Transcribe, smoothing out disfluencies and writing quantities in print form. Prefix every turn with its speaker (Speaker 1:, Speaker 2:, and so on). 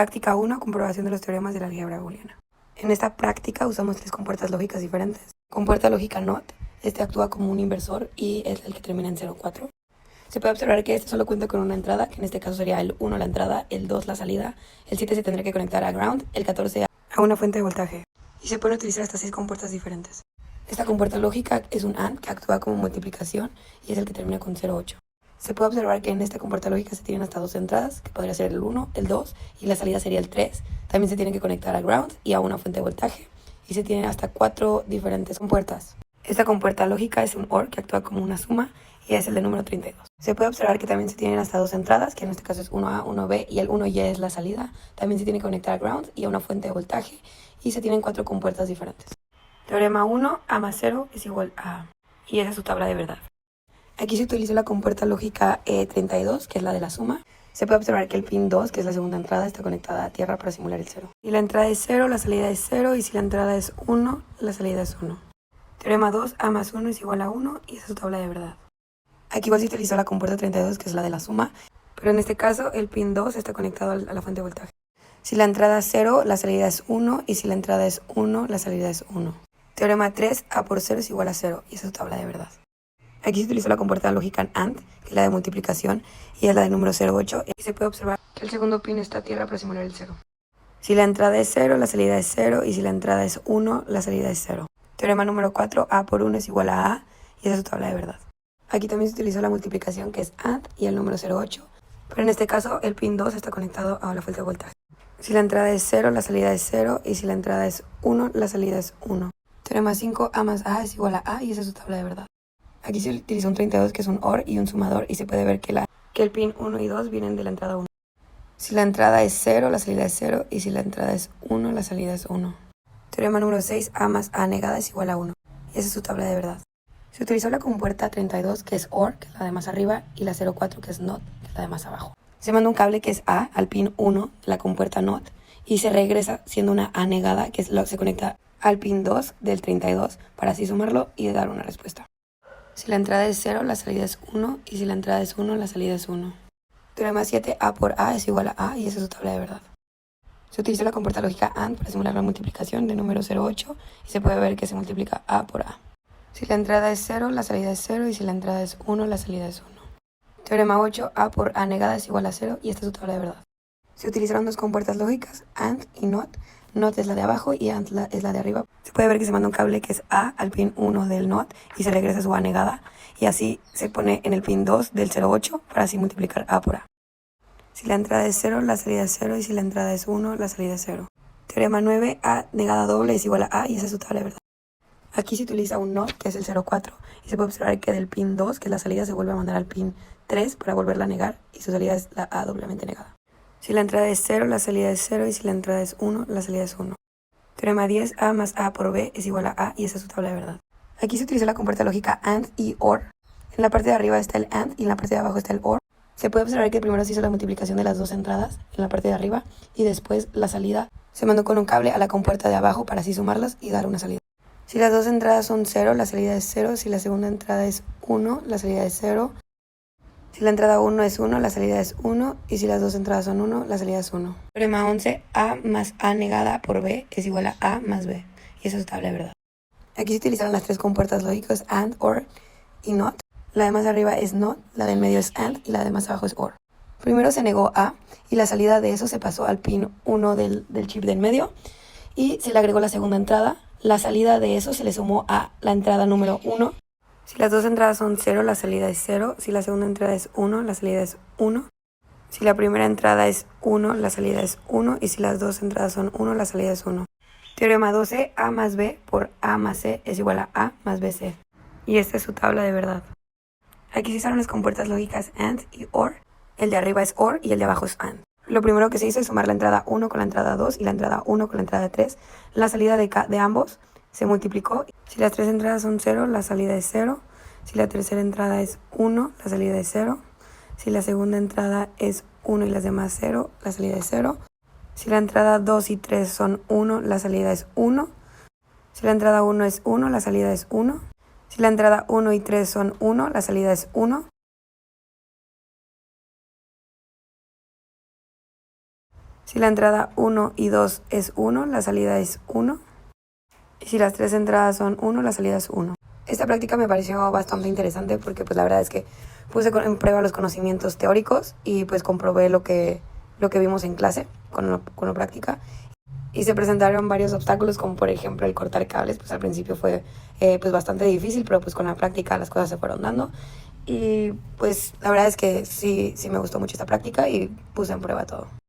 Speaker 1: Práctica 1. Comprobación de los teoremas de la álgebra booleana. En esta práctica usamos 3 compuertas lógicas diferentes. Compuerta lógica NOT. Este actúa como un inversor y es el que termina en 0,4. Se puede observar que este solo cuenta con una entrada, que en este caso sería el 1 la entrada, el 2 la salida, el 7 se tendría que conectar a ground, el 14 a una fuente de voltaje. Y se pueden utilizar hasta 6 compuertas diferentes. Esta compuerta lógica es un AND que actúa como multiplicación y es el que termina con 0,8. Se puede observar que en esta compuerta lógica se tienen hasta 2 entradas, que podría ser el 1, el 2 y la salida sería el 3. También se tiene que conectar a ground y a una fuente de voltaje. Y se tienen hasta 4 diferentes compuertas. Esta compuerta lógica es un OR que actúa como una suma y es el de número 32. Se puede observar que también se tienen hasta 2 entradas, que en este caso es 1A, 1B y el 1Y es la salida. También se tiene que conectar a ground y a una fuente de voltaje y se tienen 4 compuertas diferentes. Teorema 1, A más 0 es igual a A. Y esa es su tabla de verdad. Aquí se utiliza la compuerta lógica 32, que es la de la suma. Se puede observar que el pin 2, que es la segunda entrada, está conectada a tierra para simular el 0. Si la entrada es 0, la salida es 0, y si la entrada es 1, la salida es 1. Teorema 2, A más 1 es igual a 1, y esa es su tabla de verdad. Aquí igual se utilizó la compuerta 32, que es la de la suma, pero en este caso el pin 2 está conectado a la fuente de voltaje. Si la entrada es 0, la salida es 1, y si la entrada es 1, la salida es 1. Teorema 3, A por 0 es igual a 0, y esa es su tabla de verdad. Aquí se utilizó la compuerta lógica AND, que es la de multiplicación, y es la del número 0,8. Y se puede observar que el segundo pin está a tierra para simular el 0. Si la entrada es 0, la salida es 0, y si la entrada es 1, la salida es 0. Teorema número 4, A por 1 es igual a A, y esa es su tabla de verdad. Aquí también se utilizó la multiplicación, que es AND, y el número 0,8, pero en este caso el pin 2 está conectado a la fuente de voltaje. Si la entrada es 0, la salida es 0, y si la entrada es 1, la salida es 1. Teorema 5, A más A es igual a A, y esa es su tabla de verdad. Aquí se utiliza un 32 que es un OR y un sumador y se puede ver que el pin 1 y 2 vienen de la entrada 1. Si la entrada es 0, la salida es 0 y si la entrada es 1, la salida es 1. Teorema número 6, A más A negada es igual a 1. Y esa es su tabla de verdad. Se utilizó la compuerta 32 que es OR, que es la de más arriba, y la 04 que es NOT, que es la de más abajo. Se manda un cable que es A al pin 1 de la compuerta NOT y se regresa siendo una A negada que se conecta al pin 2 del 32 para así sumarlo y dar una respuesta. Si la entrada es 0, la salida es 1, y si la entrada es 1, la salida es 1. Teorema 7, A por A es igual a A, y esa es su tabla de verdad. Se utiliza la compuerta lógica AND para simular la multiplicación de número 0,8, y se puede ver que se multiplica A por A. Si la entrada es 0, la salida es 0, y si la entrada es 1, la salida es 1. Teorema 8, A por A negada es igual a 0, y esta es su tabla de verdad. Se utilizaron 2 compuertas lógicas, AND y NOT. NOT es la de abajo y AND es la de arriba. Se puede ver que se manda un cable que es A al pin 1 del NOT y se regresa su A negada y así se pone en el pin 2 del 0,8 para así multiplicar A por A. Si la entrada es 0, la salida es 0 y si la entrada es 1, la salida es 0. Teorema 9, A negada doble es igual a A y esa es su tabla de verdad. Aquí se utiliza un NOT que es el 0,4 y se puede observar que del pin 2, que es la salida, se vuelve a mandar al pin 3 para volverla a negar y su salida es la A doblemente negada. Si la entrada es 0, la salida es 0 y si la entrada es 1, la salida es 1. Teorema 10, A más A por B es igual a A y esa es su tabla de verdad. Aquí se utiliza la compuerta lógica AND y OR. En la parte de arriba está el AND y en la parte de abajo está el OR. Se puede observar que primero se hizo la multiplicación de las 2 entradas en la parte de arriba y después la salida se mandó con un cable a la compuerta de abajo para así sumarlas y dar una salida. Si las 2 entradas son 0, la salida es 0. Si la segunda entrada es 1, la salida es 0. Si la entrada 1 es 1, la salida es 1, y si las 2 entradas son 1, la salida es 1. Teorema 11, A más A negada por B es igual a A más B, y esa es su tabla de verdad. Aquí se utilizaron las 3 compuertas lógicas AND, OR y NOT. La de más arriba es NOT, la del medio es AND y la de más abajo es OR. Primero se negó A y la salida de eso se pasó al pin 1 del chip del medio y se le agregó la segunda entrada. La salida de eso se le sumó a la entrada número 1. Si las 2 entradas son 0, la salida es 0. Si la segunda entrada es 1, la salida es 1. Si la primera entrada es 1, la salida es 1. Y si las 2 entradas son 1, la salida es 1. Teorema 12, A más B por A más C es igual a A más BC. Y esta es su tabla de verdad. Aquí se usaron las compuertas lógicas AND y OR. El de arriba es OR y el de abajo es AND. Lo primero que se hizo es sumar la entrada 1 con la entrada 2 y la entrada 1 con la entrada 3. La salida de ambos se multiplicó. Si las 3 entradas son 0, la salida es 0. Si la tercera entrada es 1, la salida es 0. Si la segunda entrada es 1 y las demás 0, la salida es 0. Si la entrada 2 y 3 son 1, la salida es 1. Si la entrada 1 es 1, la salida es 1. Si la entrada 1 y 3 son 1, la salida es 1. Si la entrada 1 y 2 es 1, la salida es 1. Y si las tres entradas son 1, la salida es 1. Esta práctica me pareció bastante interesante porque pues la verdad es que puse en prueba los conocimientos teóricos y pues comprobé lo que vimos en clase con la práctica. Y se presentaron varios obstáculos, como por ejemplo el cortar cables. Pues al principio fue pues bastante difícil, pero pues con la práctica las cosas se fueron dando. Y pues la verdad es que sí me gustó mucho esta práctica y puse en prueba todo.